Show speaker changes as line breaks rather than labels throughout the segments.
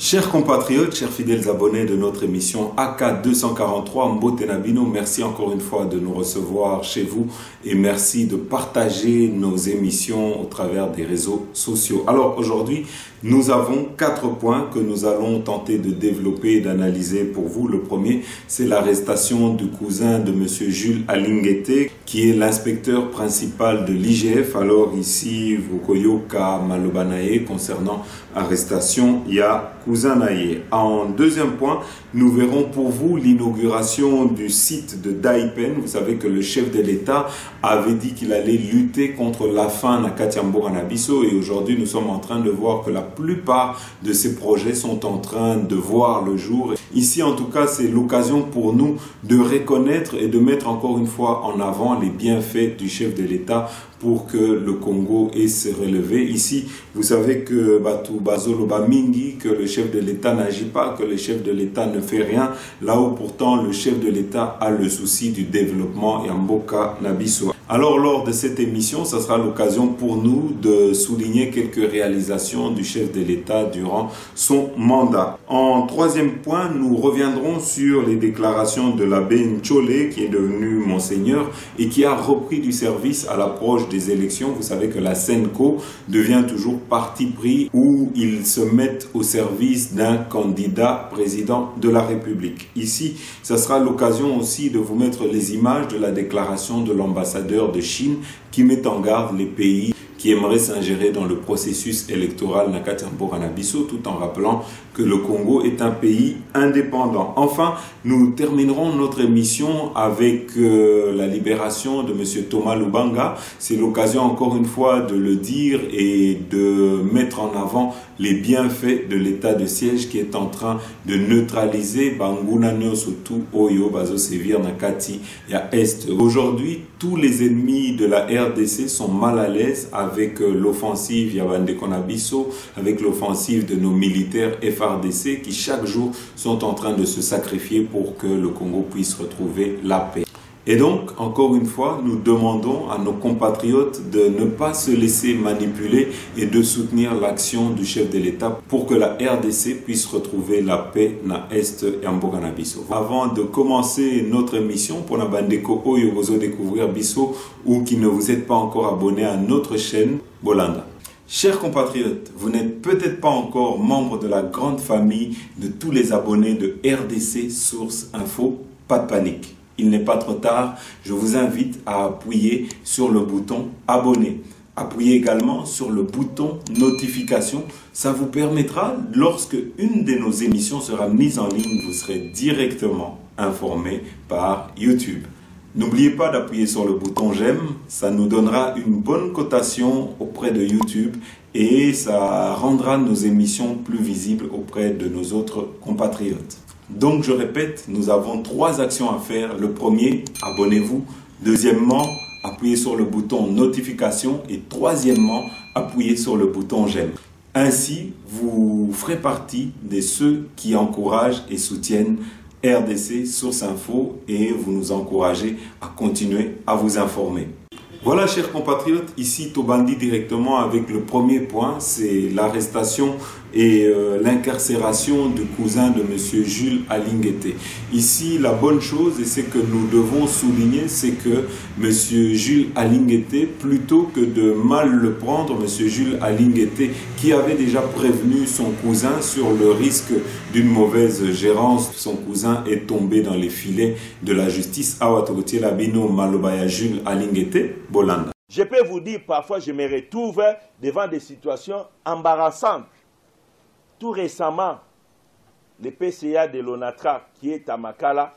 Chers compatriotes, chers fidèles abonnés de notre émission AK 243 Mbote Nabino, merci encore une fois de nous recevoir chez vous et merci de partager nos émissions au travers des réseaux sociaux. Alors aujourd'hui, nous avons 4 points que nous allons tenter de développer et d'analyser pour vous. Le premier, c'est l'arrestation du cousin de monsieur Jules Alinguete, qui est l'inspecteur principal de l'IGF. Alors ici, Vukoyoka Malobanaye, concernant arrestation, il y a cousin Naye. En deuxième point, nous verrons pour vous l'inauguration du site de Daipen. Vous savez que le chef de l'État avait dit qu'il allait lutter contre la faim à Katiambo Anabiso et aujourd'hui nous sommes en train de voir que la plupart de ces projets sont en train de voir le jour. Ici en tout cas c'est l'occasion pour nous de reconnaître et de mettre encore une fois en avant les bienfaits du chef de l'État pour que le Congo ait se relevé. Ici, vous savez que Batu Bazoloba Mingi, que le chef de l'État n'agit pas, que le chef de l'État ne fait rien, là où pourtant le chef de l'État a le souci du développement et Mboka Nabiso. Alors lors de cette émission, ça sera l'occasion pour nous de souligner quelques réalisations du chef de l'État durant son mandat. En troisième point, nous reviendrons sur les déclarations de l'abbé Nchole, qui est devenu monseigneur et qui a repris du service à l'approche des élections. Vous savez que la Senco devient toujours parti pris où ils se mettent au service d'un candidat président de la République. Ici, ça sera l'occasion aussi de vous mettre les images de la déclaration de l'ambassadeur de Chine qui met en garde les pays qui aimeraient s'ingérer dans le processus électoral Nakatambo Anabiso, tout en rappelant que le Congo est un pays indépendant. Enfin, nous terminerons notre émission avec la libération de M. Thomas Lubanga. C'est l'occasion encore une fois de le dire et de mettre en avant les bienfaits de l'état de siège qui est en train de neutraliser Banguna Nyosutu Oyo Bazo Sevir Nakati ya Est. Aujourd'hui, tous les ennemis de la RDC sont mal à l'aise avec l'offensive Yabande Konabiso, avec l'offensive de nos militaires FRDC qui chaque jour sont en train de se sacrifier pour que le Congo puisse retrouver la paix. Et donc, encore une fois, nous demandons à nos compatriotes de ne pas se laisser manipuler et de soutenir l'action du chef de l'État pour que la RDC puisse retrouver la paix na Est et Mboka na Biso. Avant de commencer notre émission, pour la bandeko oyo bozo découvrir Biso ou qui ne vous êtes pas encore abonné à notre chaîne, Bolanda. Chers compatriotes, vous n'êtes peut-être pas encore membre de la grande famille de tous les abonnés de RDC Source Info, pas de panique. Il n'est pas trop tard, je vous invite à appuyer sur le bouton abonner. Appuyez également sur le bouton notification. Ça vous permettra, lorsque une de nos émissions sera mise en ligne, vous serez directement informé par YouTube. N'oubliez pas d'appuyer sur le bouton j'aime, ça nous donnera une bonne cotation auprès de YouTube et ça rendra nos émissions plus visibles auprès de nos autres compatriotes. Donc je répète, nous avons 3 actions à faire. Le premier, abonnez-vous. Deuxièmement, appuyez sur le bouton notification. Et troisièmement, appuyez sur le bouton j'aime. Ainsi, vous ferez partie de ceux qui encouragent et soutiennent RDC Source Info et vous nous encouragez à continuer à vous informer. Voilà, chers compatriotes, ici Tobandi directement avec le premier point, c'est l'arrestation et l'incarcération du cousin de M. Jules Alinguete. Ici, la bonne chose, et c'est que nous devons souligner, c'est que M. Jules Alinguete, plutôt que de mal le prendre, M. Jules Alinguete, qui avait déjà prévenu son cousin sur le risque d'une mauvaise gérance, son cousin est tombé dans les filets de la justice. Awatogotier Labino Malobaya Jules Alinguete, Bolanda.
Je peux vous dire, parfois, je me retrouve devant des situations embarrassantes. Tout récemment, le PCA de l'ONATRA, qui est à Makala,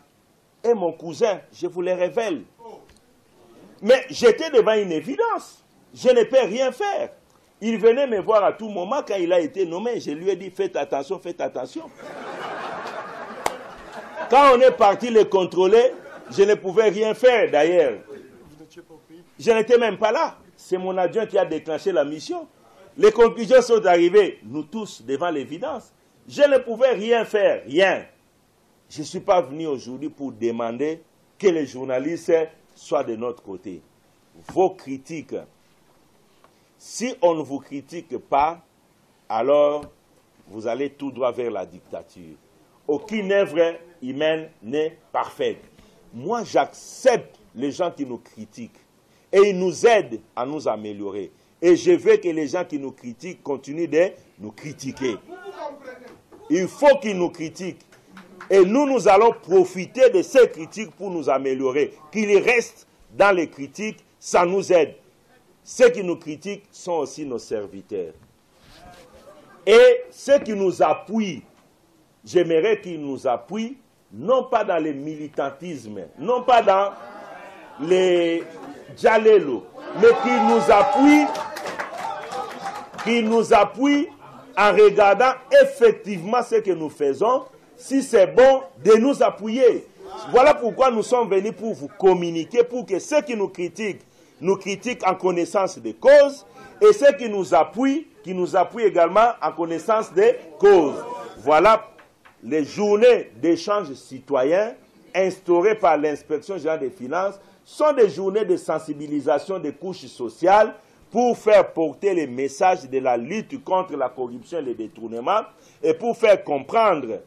est mon cousin, je vous le révèle. Mais j'étais devant une évidence. Je ne peux rien faire. Il venait me voir à tout moment quand il a été nommé. Je lui ai dit, faites attention, faites attention. Quand on est parti le contrôler, je ne pouvais rien faire d'ailleurs. Je n'étais même pas là. C'est mon adjoint qui a déclenché la mission. Les conclusions sont arrivées, nous tous, devant l'évidence. Je ne pouvais rien faire, rien. Je ne suis pas venu aujourd'hui pour demander que les journalistes soient de notre côté. Vos critiques, si on ne vous critique pas, alors vous allez tout droit vers la dictature. Aucune œuvre humaine n'est parfaite. Moi, j'accepte les gens qui nous critiquent et ils nous aident à nous améliorer. Et je veux que les gens qui nous critiquent continuent de nous critiquer. Il faut qu'ils nous critiquent. Et nous allons profiter de ces critiques pour nous améliorer. Qu'ils restent dans les critiques, ça nous aide. Ceux qui nous critiquent sont aussi nos serviteurs. Et ceux qui nous appuient, j'aimerais qu'ils nous appuient, non pas dans le militantisme, non pas dans les djalelo, mais qu'ils nous appuient en regardant effectivement ce que nous faisons, si c'est bon, de nous appuyer. Voilà pourquoi nous sommes venus pour vous communiquer, pour que ceux qui nous critiquent en connaissance des causes, et ceux qui nous appuient également en connaissance des causes. Voilà les journées d'échange citoyen instaurées par l'inspection générale des finances sont des journées de sensibilisation des couches sociales pour faire porter les messages de la lutte contre la corruption et le détournement et pour faire comprendre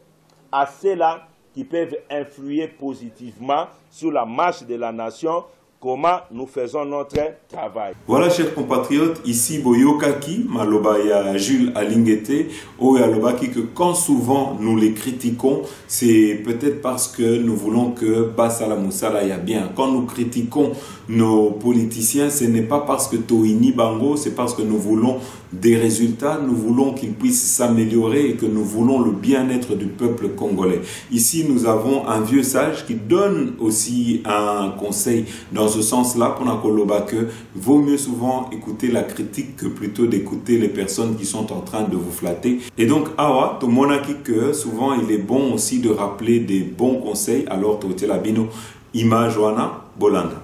à ceux-là qui peuvent influer positivement sur la marche de la nation comment nous faisons notre travail.
Voilà, chers compatriotes, ici Boyokaki, Malobaya Jules Alingete, Oyalobaki, que quand souvent nous les critiquons, c'est peut-être parce que nous voulons que Basala Moussala y a bien. Quand nous critiquons nos politiciens, ce n'est pas parce que Toini Bango, c'est parce que nous voulons des résultats, nous voulons qu'ils puissent s'améliorer et que nous voulons le bien-être du peuple congolais. Ici, nous avons un vieux sage qui donne aussi un conseil dans ce sens-là, pour Nakoloba, que vaut mieux souvent écouter la critique que plutôt d'écouter les personnes qui sont en train de vous flatter. Et donc, awa, to monaki que souvent il est bon aussi de rappeler des bons conseils, alors to telabino ima Joana Bolanda.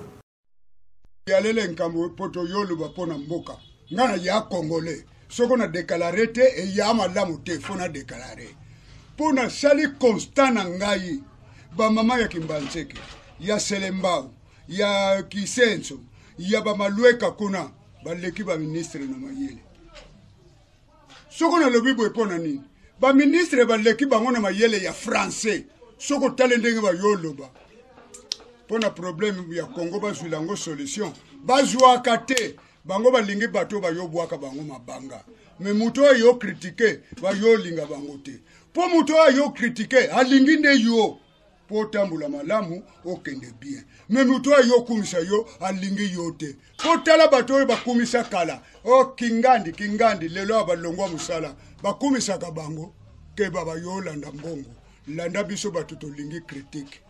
Yalele nkambo poto yolu bapona mboka. Ngana ya Congolais. Soko na déclaré te et ya malamu te fona déclaré. Pona sali constant na ngai ba mama ya Kimbanzeke, ya Selembao, ya Kisenso, ya ba Malueka kuna ba leki ba ministre na mayele. Soko na lobi boy pona nini? Ba ministre ba leki bango na mayele ya français. Soko talendenge ba yoloba. Pona problème ya Congo ba zulango solution. Ba jwa kate bango ba lingi bato ba yo bwaka bango mabanga. Mais muto yo critiquer ba yo linga bango te. Po muto yo critiquer alingi ne yo po tambula malamu okende bien. Mais muto yo kumisa yo alingi yo te. Po tala bato ba kumisa kala. O kingandi lelo abalongwa musala ba kumisa ka bango ke baba yo landa mbongo. Landa biso batuto lingi critique.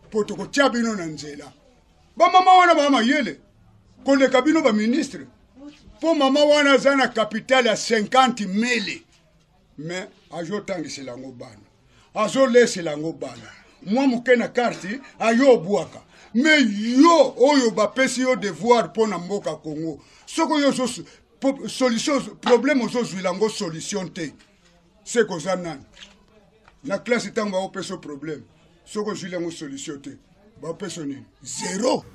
Poto ko chabino na nzela. Ba mama wana ba mayele. Konde kabino ba ministre. Po mama wana zana capital ya 50 mili. Mais ajo tangi silango bana. Azo le silango bana. Mwa mukena karti ayo buaka. Mais yo oyo ba pesi yo devoir pona mboka Congo. Soko yo solution problème ozo zwilango solution te. C'est ko zanan. La classe tanga o peso problème. Soko zwilango solution te. Ba peso ni zéro.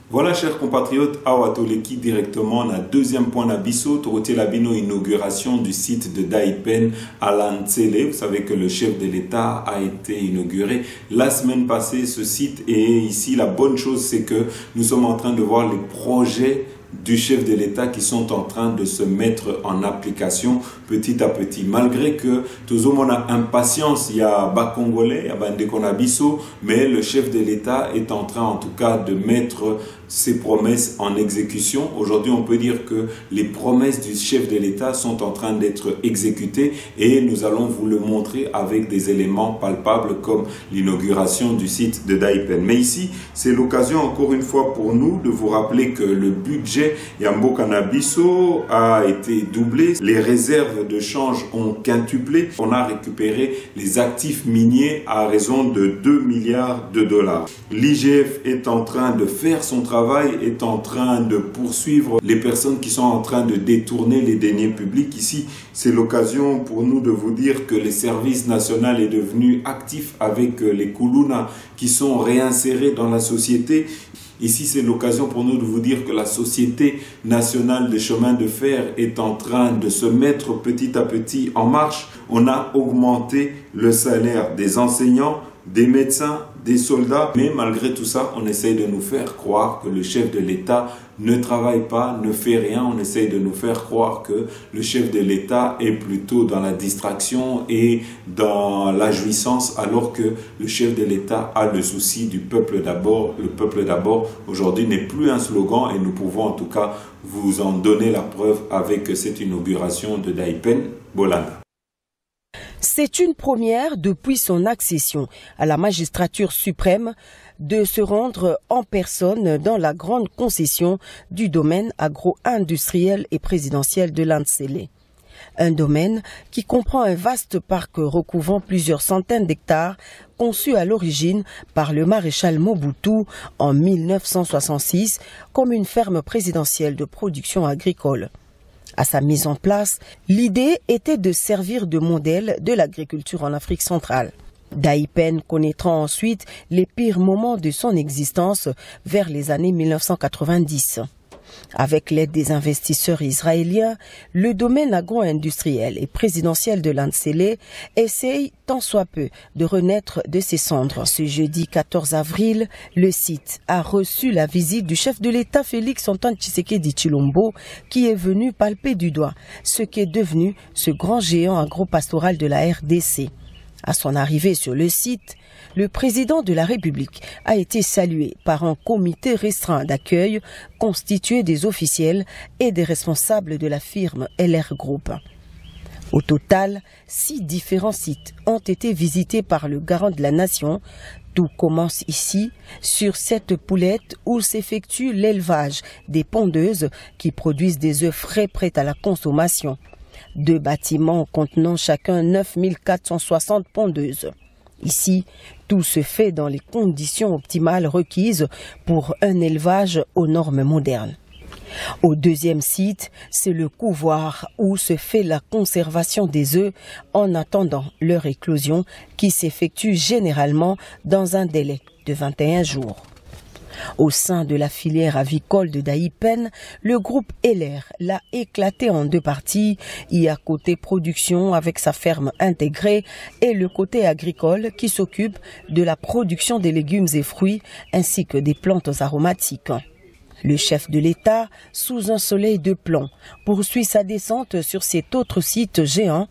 Voilà, chers compatriotes, Awatoleki directement, on a deuxième point d'Abisso, Torotelabino, inauguration du site de Daipen à Lantsele. Vous savez que le chef de l'État a été inauguré la semaine passée, ce site. Et ici, la bonne chose, c'est que nous sommes en train de voir les projets du chef de l'État qui sont en train de se mettre en application petit à petit. Malgré que tout le monde a impatience, il y a bas congolais, il y a Bandekonabiso, mais le chef de l'État est en train en tout cas de mettre ses promesses en exécution. Aujourd'hui, on peut dire que les promesses du chef de l'État sont en train d'être exécutées et nous allons vous le montrer avec des éléments palpables comme l'inauguration du site de Daipen. Mais ici, c'est l'occasion encore une fois pour nous de vous rappeler que le budget Yambokanabiso a été doublé, les réserves de change ont quintuplé, on a récupéré les actifs miniers à raison de 2 milliards de dollars. L'IGF est en train de faire son travail, est en train de poursuivre les personnes qui sont en train de détourner les deniers publics. Ici, c'est l'occasion pour nous de vous dire que le service national est devenu actif avec les Koulouna qui sont réinsérés dans la société. Ici, c'est l'occasion pour nous de vous dire que la Société nationale des chemins de fer est en train de se mettre petit à petit en marche. On a augmenté le salaire des enseignants, des médecins, des soldats. Mais malgré tout ça, on essaye de nous faire croire que le chef de l'État ne travaille pas, ne fait rien. On essaye de nous faire croire que le chef de l'État est plutôt dans la distraction et dans la jouissance, alors que le chef de l'État a le souci du peuple d'abord. Le peuple d'abord, aujourd'hui, n'est plus un slogan et nous pouvons en tout cas vous en donner la preuve avec cette inauguration de Daipen Bolanda.
C'est une première depuis son accession à la magistrature suprême de se rendre en personne dans la grande concession du domaine agro-industriel et présidentiel de Landsele. Un domaine qui comprend un vaste parc recouvrant plusieurs centaines d'hectares conçu à l'origine par le maréchal Mobutu en 1966 comme une ferme présidentielle de production agricole. À sa mise en place, l'idée était de servir de modèle de l'agriculture en Afrique centrale. Daipen connaîtra ensuite les pires moments de son existence vers les années 1990. Avec l'aide des investisseurs israéliens, le domaine agro-industriel et présidentiel de Landsele essaye tant soit peu de renaître de ses cendres. Ce jeudi 14 avril, le site a reçu la visite du chef de l'État Félix Antoine Tshisekedi Tshilombo qui est venu palper du doigt ce qu'est devenu ce grand géant agropastoral de la RDC. À son arrivée sur le site, le président de la République a été salué par un comité restreint d'accueil constitué des officiels et des responsables de la firme LR Group. Au total, 6 différents sites ont été visités par le garant de la nation. Tout commence ici, sur cette poulette où s'effectue l'élevage des pondeuses qui produisent des œufs frais prêts à la consommation. 2 bâtiments contenant chacun 9460 pondeuses. Ici, tout se fait dans les conditions optimales requises pour un élevage aux normes modernes. Au deuxième site, c'est le couvoir où se fait la conservation des œufs en attendant leur éclosion qui s'effectue généralement dans un délai de 21 jours. Au sein de la filière avicole de Daipen, le groupe LR l'a éclaté en 2 parties. Il y a côté production avec sa ferme intégrée et le côté agricole qui s'occupe de la production des légumes et fruits ainsi que des plantes aromatiques. Le chef de l'État, sous un soleil de plomb, poursuit sa descente sur cet autre site géant.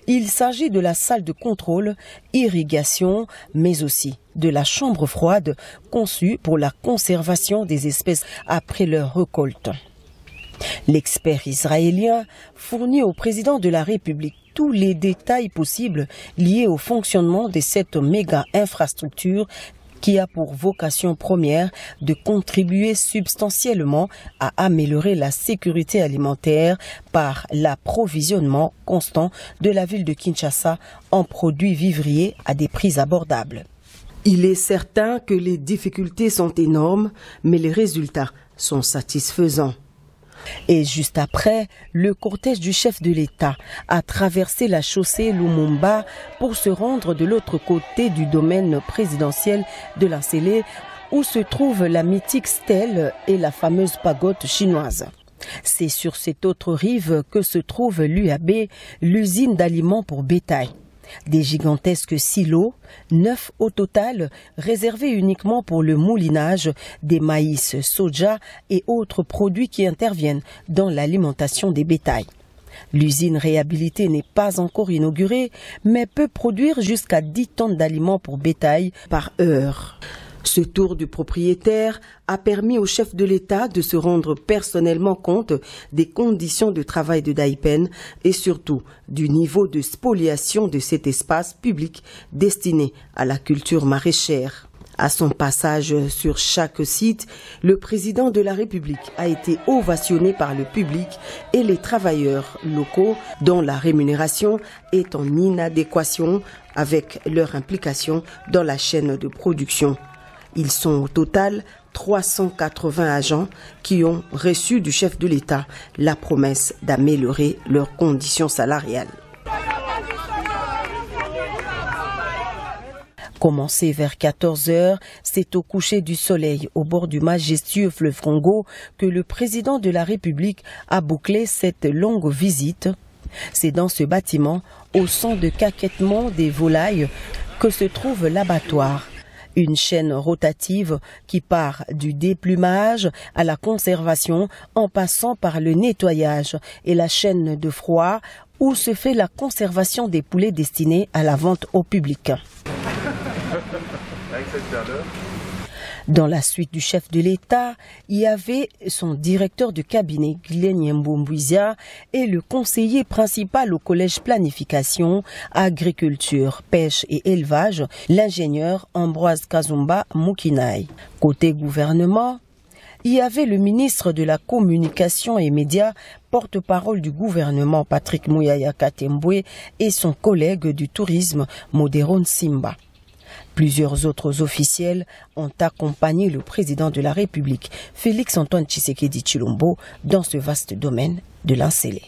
Il s'agit de la salle de contrôle, irrigation, mais aussi de la chambre froide conçue pour la conservation des espèces après leur récolte. L'expert israélien fournit au président de la République tous les détails possibles liés au fonctionnement de cette méga infrastructure qui a pour vocation première de contribuer substantiellement à améliorer la sécurité alimentaire par l'approvisionnement constant de la ville de Kinshasa en produits vivriers à des prix abordables. Il est certain que les difficultés sont énormes, mais les résultats sont satisfaisants. Et juste après, le cortège du chef de l'État a traversé la chaussée Lumumba pour se rendre de l'autre côté du domaine présidentiel de Landsele où se trouve la mythique stèle et la fameuse pagode chinoise. C'est sur cette autre rive que se trouve l'UAB, l'usine d'aliments pour bétail. Des gigantesques silos, 9 au total, réservés uniquement pour le moulinage des maïs, soja et autres produits qui interviennent dans l'alimentation des bétails. L'usine réhabilitée n'est pas encore inaugurée, mais peut produire jusqu'à 10 tonnes d'aliments pour bétail par heure. Ce tour du propriétaire a permis au chef de l'État de se rendre personnellement compte des conditions de travail de Daipen et surtout du niveau de spoliation de cet espace public destiné à la culture maraîchère. À son passage sur chaque site, le président de la République a été ovationné par le public et les travailleurs locaux dont la rémunération est en inadéquation avec leur implication dans la chaîne de production. Ils sont au total 380 agents qui ont reçu du chef de l'État la promesse d'améliorer leurs conditions salariales. Commencé vers 14 h, c'est au coucher du soleil, au bord du majestueux fleuve Congo, que le président de la République a bouclé cette longue visite. C'est dans ce bâtiment, au son de caquettement des volailles, que se trouve l'abattoir. Une chaîne rotative qui part du déplumage à la conservation en passant par le nettoyage et la chaîne de froid où se fait la conservation des poulets destinés à la vente au public. Dans la suite du chef de l'État, il y avait son directeur de cabinet, Guylaine Mboumbouizia, et le conseiller principal au collège planification, agriculture, pêche et élevage, l'ingénieur Ambroise Kazumba Mukinaï. Côté gouvernement, il y avait le ministre de la Communication et Médias, porte-parole du gouvernement Patrick Mouyaya Katembwe et son collègue du tourisme Moderon Simba. Plusieurs autres officiels ont accompagné le président de la République, Félix-Antoine Tshisekedi Tshilombo, dans ce vaste domaine de l'Ancélé.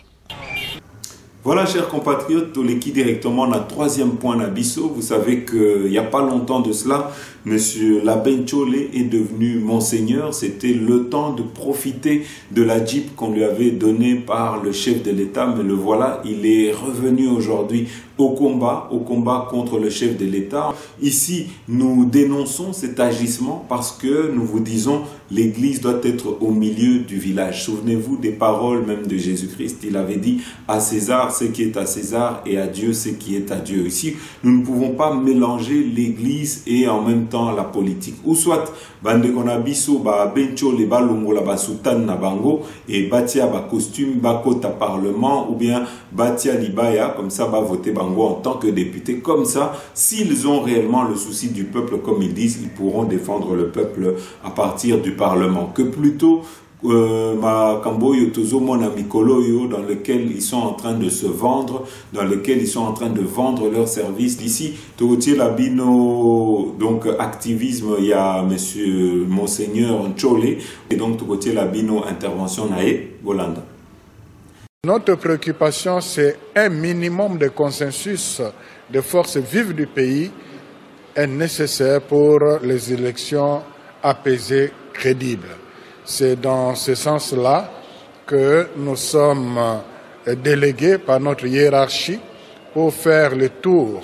Voilà, chers compatriotes, Toleki directement dans le troisième point d'Abisso. Vous savez qu'il n'y a pas longtemps de cela, Monsieur Labenchole est devenu Monseigneur. C'était le temps de profiter de la Jeep qu'on lui avait donnée par le chef de l'État. Mais le voilà, il est revenu aujourd'hui au combat contre le chef de l'État. Ici, nous dénonçons cet agissement parce que nous vous disons l'Église doit être au milieu du village. Souvenez-vous des paroles même de Jésus-Christ. Il avait dit à César ce qui est à César et à Dieu ce qui est à Dieu. Ici, nous ne pouvons pas mélanger l'Église et en même temps la politique. Ou soit, bande qu'on a biso, ba bencho le balongo la basutan na bango et batia ba costume, ba kota parlement ou bien batia libaya, comme ça, va voter bango en tant que député. Comme ça, s'ils ont réellement le souci du peuple, comme ils disent, ils pourront défendre le peuple à partir du Parlement. Que plutôt dans lequel ils sont en train de se vendre, dans lequel ils sont en train de vendre leurs services. D'ici, Togotier Labino, donc activisme, il y a monsieur Monseigneur Nchole, et donc Togotier Labino, intervention Nae, Golanda.
Notre préoccupation, c'est un minimum de consensus des forces vives du pays est nécessaire pour les élections apaisées, crédibles. C'est dans ce sens-là que nous sommes délégués par notre hiérarchie pour faire le tour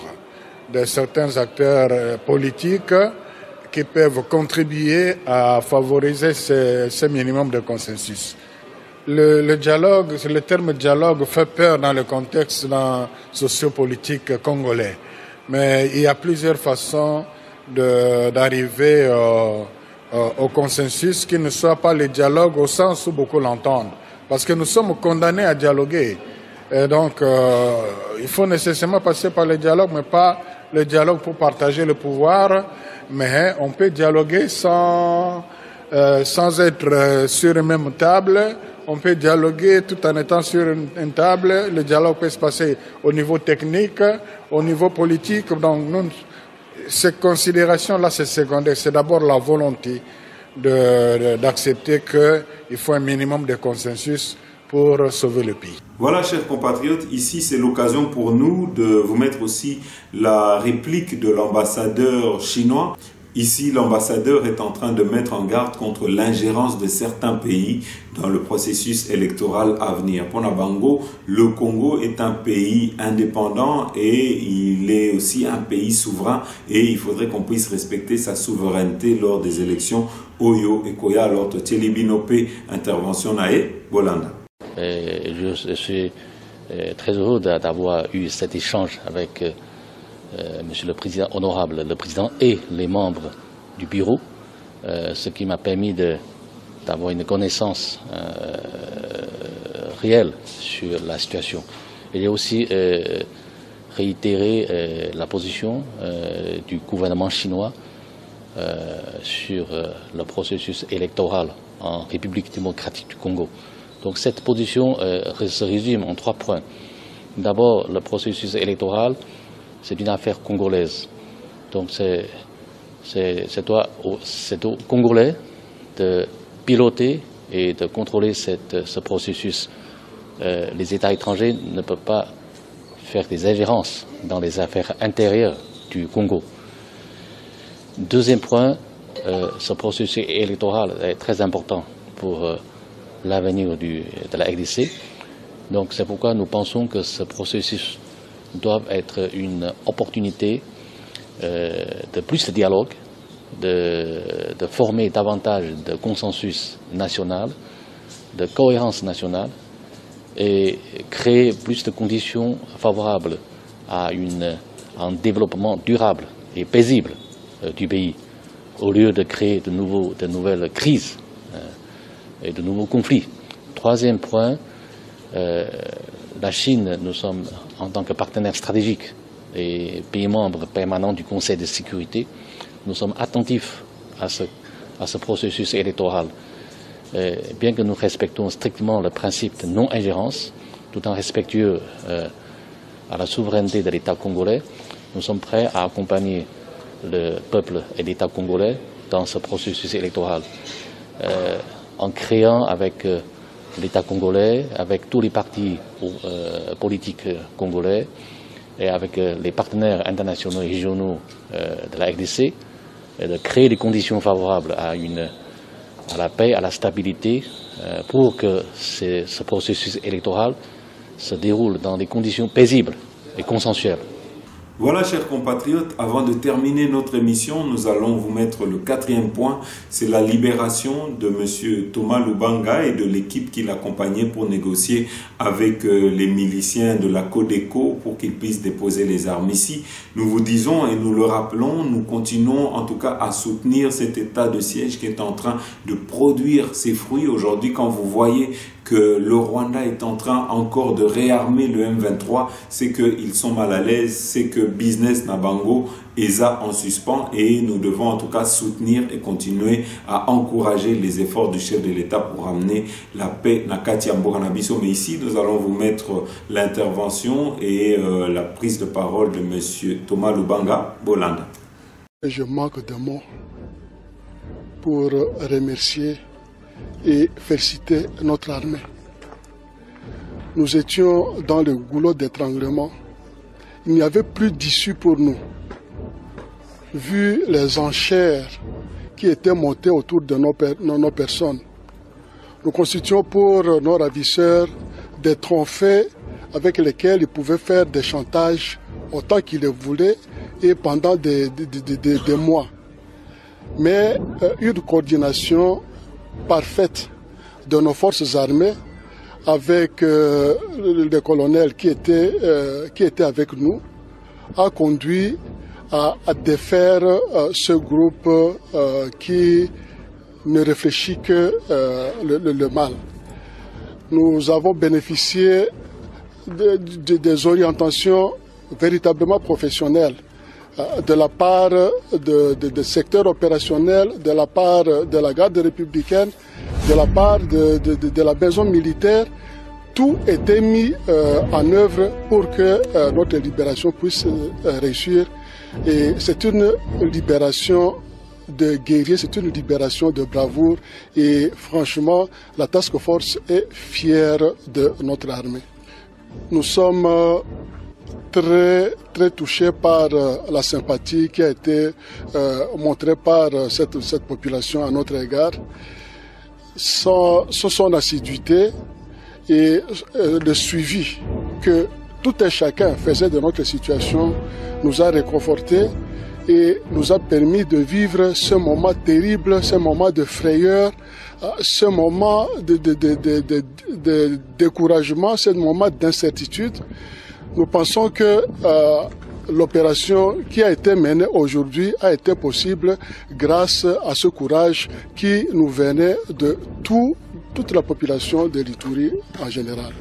de certains acteurs politiques qui peuvent contribuer à favoriser ce minimum de consensus. Le dialogue, le terme dialogue fait peur dans le contexte sociopolitique congolais, mais il y a plusieurs façons d'arriver au consensus qui ne soit pas le dialogue au sens où beaucoup l'entendent. Parce que nous sommes condamnés à dialoguer. Et donc, il faut nécessairement passer par le dialogue, mais pas le dialogue pour partager le pouvoir. Mais on peut dialoguer sans être sur une même table. On peut dialoguer tout en étant sur une table. Le dialogue peut se passer au niveau technique, au niveau politique. Donc, ces considérations-là, c'est secondaire. C'est d'abord la volonté d'accepter qu'il faut un minimum de consensus pour sauver le pays.
Voilà, chers compatriotes, ici c'est l'occasion pour nous de vous mettre aussi la réplique de l'ambassadeur chinois. Ici, l'ambassadeur est en train de mettre en garde contre l'ingérence de certains pays dans le processus électoral à venir. Pour Nabango, le Congo est un pays indépendant et il est aussi un pays souverain et il faudrait qu'on puisse respecter sa souveraineté lors des élections Oyo et Koya. Alors, Totieli Binope, intervention Nae, Bolanda.
Je suis très heureux d'avoir eu cet échange avec Monsieur le Président honorable, le Président et les membres du bureau, ce qui m'a permis d'avoir une connaissance réelle sur la situation. Il a aussi réitéré la position du gouvernement chinois sur le processus électoral en République démocratique du Congo. Donc cette position se résume en 3 points. D'abord, le processus électoral, c'est une affaire congolaise. Donc c'est aux Congolais de piloter et de contrôler ce processus. Les États étrangers ne peuvent pas faire des ingérences dans les affaires intérieures du Congo. Deuxième point, ce processus électoral est très important pour l'avenir de la RDC. Donc c'est pourquoi nous pensons que ce processus doit être une opportunité de plus de dialogue, de former davantage de consensus national, de cohérence nationale et créer plus de conditions favorables à un développement durable et paisible du pays, au lieu de créer de nouvelles crises et de nouveaux conflits. Troisième point, la Chine, nous sommes en tant que partenaire stratégique et pays membre permanent du Conseil de sécurité, nous sommes attentifs à ce processus électoral. Bien que nous respectons strictement le principe de non-ingérence, tout en respectueux à la souveraineté de l'État congolais, nous sommes prêts à accompagner le peuple et l'État congolais dans ce processus électoral, en créant avec l'État congolais, avec tous les partis politiques congolais et avec les partenaires internationaux et régionaux de la RDC, de créer des conditions favorables à la paix, à la stabilité, pour que ce processus électoral se déroule dans des conditions paisibles et consensuelles.
Voilà, chers compatriotes, avant de terminer notre émission, nous allons vous mettre le 4e point. C'est la libération de M. Thomas Lubanga et de l'équipe qui l'accompagnait pour négocier avec les miliciens de la Codeco pour qu'ils puissent déposer les armes ici. Nous vous disons et nous le rappelons, nous continuons en tout cas à soutenir cet état de siège qui est en train de produire ses fruits. Aujourd'hui, quand vous voyez que le Rwanda est en train encore de réarmer le M23, c'est qu'ils sont mal à l'aise, c'est que Business Nabango est en suspens et nous devons en tout cas soutenir et continuer à encourager les efforts du chef de l'État pour amener la paix na kati ya mboka na biso. Mais ici, nous allons vous mettre l'intervention et la prise de parole de M. Thomas Lubanga Bolanda.
Je manque de mots pour remercier et féliciter notre armée. Nous étions dans le goulot d'étranglement. Il n'y avait plus d'issue pour nous. Vu les enchères qui étaient montées autour de nos personnes, nous constituons pour nos ravisseurs des trophées avec lesquels ils pouvaient faire des chantages autant qu'ils le voulaient et pendant des mois. Mais une coordination parfaite de nos forces armées avec le colonel qui était avec nous a conduit à défaire ce groupe qui ne réfléchit que le mal. Nous avons bénéficié des orientations véritablement professionnelles de la part de secteurs opérationnels, de la part de la garde républicaine, de la part de la maison militaire. Tout était mis en œuvre pour que notre libération puisse réussir. Et c'est une libération de guerriers, c'est une libération de bravoure. Et franchement, la Task Force est fière de notre armée. Nous sommes très touché par la sympathie qui a été montrée par cette population à notre égard. Son assiduité et le suivi que tout un chacun faisait de notre situation nous a réconfortés et nous a permis de vivre ce moment terrible, ce moment de frayeur, ce moment de découragement, ce moment d'incertitude. Nous pensons que l'opération qui a été menée aujourd'hui a été possible grâce à ce courage qui nous venait de toute la population de l'Ituri en général.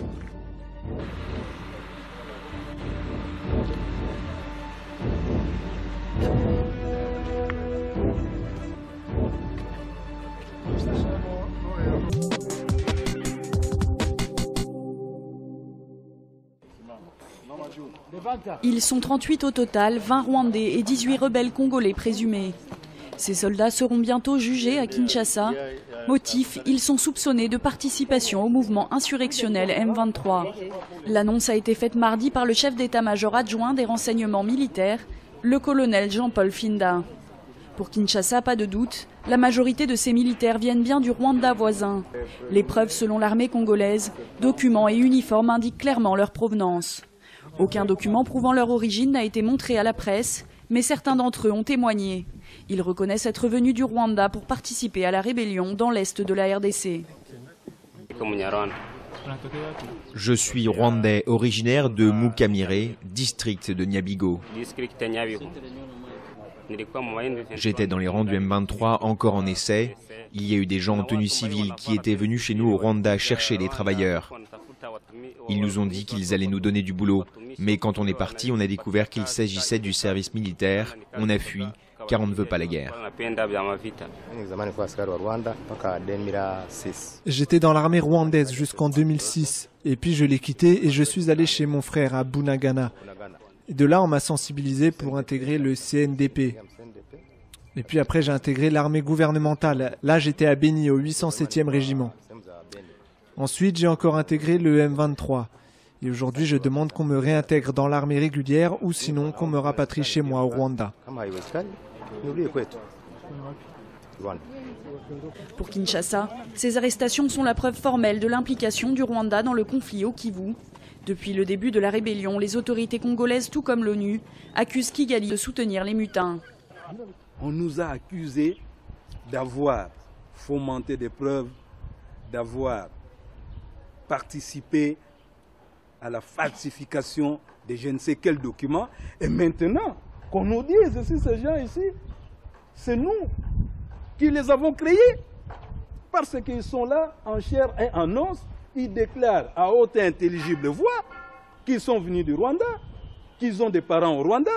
Ils sont 38 au total, 20 Rwandais et 18 rebelles congolais présumés. Ces soldats seront bientôt jugés à Kinshasa. Motif, ils sont soupçonnés de participation au mouvement insurrectionnel M23. L'annonce a été faite mardi par le chef d'état-major adjoint des renseignements militaires, le colonel Jean-Paul Finda. Pour Kinshasa, pas de doute, la majorité de ces militaires viennent bien du Rwanda voisin. Les preuves, selon l'armée congolaise, documents et uniformes indiquent clairement leur provenance. Aucun document prouvant leur origine n'a été montré à la presse, mais certains d'entre eux ont témoigné. Ils reconnaissent être venus du Rwanda pour participer à la rébellion dans l'est de la RDC.
Je suis rwandais, originaire de Mukamire, district de Nyabigo. J'étais dans les rangs du M23, encore en essai. Il y a eu des gens en tenue civile qui étaient venus chez nous au Rwanda chercher les travailleurs. Ils nous ont dit qu'ils allaient nous donner du boulot. Mais quand on est parti, on a découvert qu'il s'agissait du service militaire. On a fui, car on ne veut pas la guerre.
J'étais dans l'armée rwandaise jusqu'en 2006. Et puis je l'ai quitté et je suis allé chez mon frère à Bunagana. Et de là, on m'a sensibilisé pour intégrer le CNDP. Et puis après, j'ai intégré l'armée gouvernementale. Là, j'étais à Béni, au 807e régiment. Ensuite, j'ai encore intégré le M23. Et aujourd'hui, je demande qu'on me réintègre dans l'armée régulière ou sinon qu'on me rapatrie chez moi au Rwanda.
Pour Kinshasa, ces arrestations sont la preuve formelle de l'implication du Rwanda dans le conflit au Kivu. Depuis le début de la rébellion, les autorités congolaises, tout comme l'ONU, accusent Kigali de soutenir les mutins.
On nous a accusés d'avoir fomenté des preuves, d'avoir participé à la falsification de je ne sais quels documents. Et maintenant, qu'on nous dise si ces gens ici, c'est nous qui les avons créés. Parce qu'ils sont là en chair et en os. Ils déclarent à haute et intelligible voix qu'ils sont venus du Rwanda, qu'ils ont des parents au Rwanda,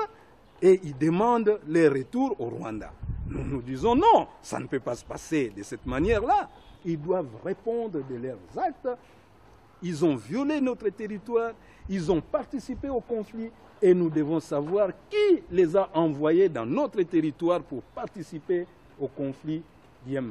et ils demandent leur retour au Rwanda. Nous disons non, ça ne peut pas se passer de cette manière-là. Ils doivent répondre de leurs actes. Ils ont violé notre territoire, ils ont participé au conflit, et nous devons savoir qui les a envoyés dans notre territoire pour participer au conflit du M23.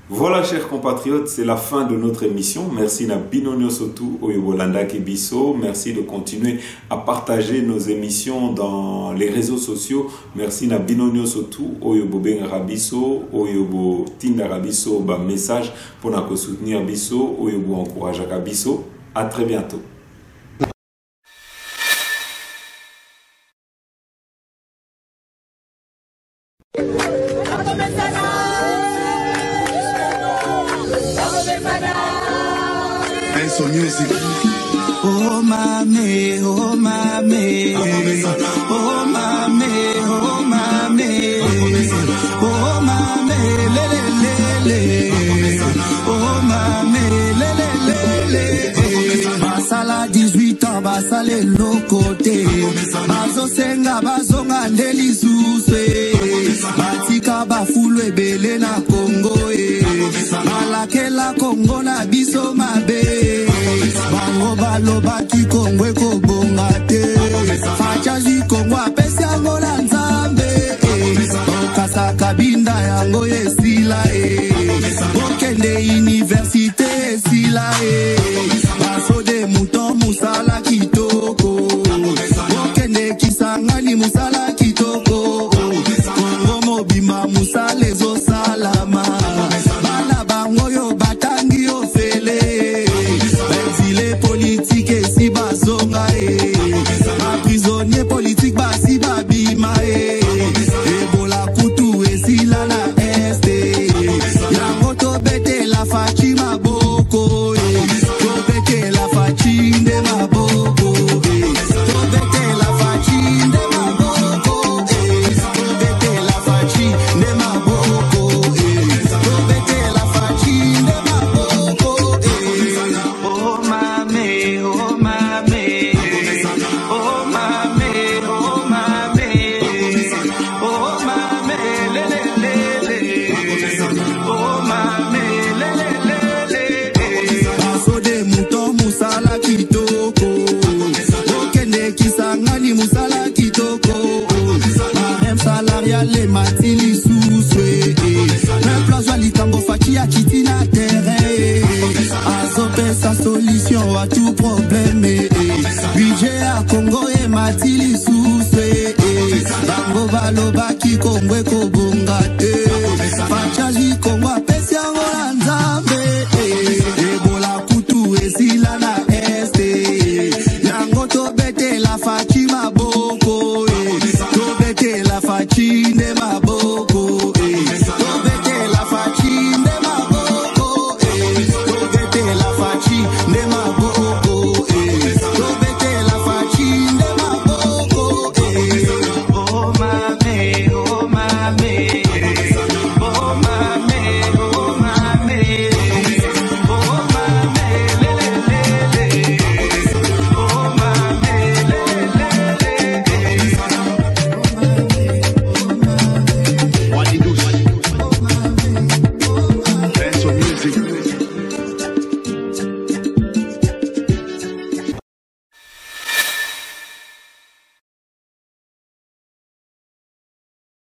Voilà, chers compatriotes, c'est la fin de notre émission. Merci na Binonio Sotu Oyobolanda Kebiso. Merci de continuer à partager nos émissions dans les réseaux sociaux. Merci na Binonio Sotu Oyoboben Rabiso, Oyobo Tinda Rabiso, ba message pour nous soutenir Biso, Oyobo encourager Kabiso. À très bientôt.
So music. Oh mame, oh mame, oh mame, oh mame, oh mame, le le le, oh mame, le le le. Basala 18 ans, basale lokote, bazo senga bazonga ndelisuse, batika bafulwe bele na Congo balakela Congo na biso mabe. Bango baloba ki Kongwe ko bonga te facha zi Kongo apesi yango na Nzambe okasa kabinda yango esila okende universite esila baso de mouton musala kitoko okende Kisangani musala kitoko Kongo mobimba musala ezo salama bana bango yo batangi ofele politique et si bazonga prisonnier politique basi babima ebola kutu esila na este yango tobete la fachi maboko tobete la fachi nde maboko tobete la fachi nde maboko tobete la fachi nde maboko tobete la fachi nde maboko. Oh mame, oh mame, oh mame, oh mame, oh mame, le le le, oh mame, le le le. Baso de mouton musala kitoko, okende Kisangani musala kitoko, barème salariale matili souswe, même place likambo fachi ya kitina terrain, azope sa solution à tout problème, budget à Congo e matili suswe bango baloba ki kongwe kobonga fachaji Congo apesi yango na nzambe ebola kutu esila na este yango tobete la fachi maboko tobete la fachi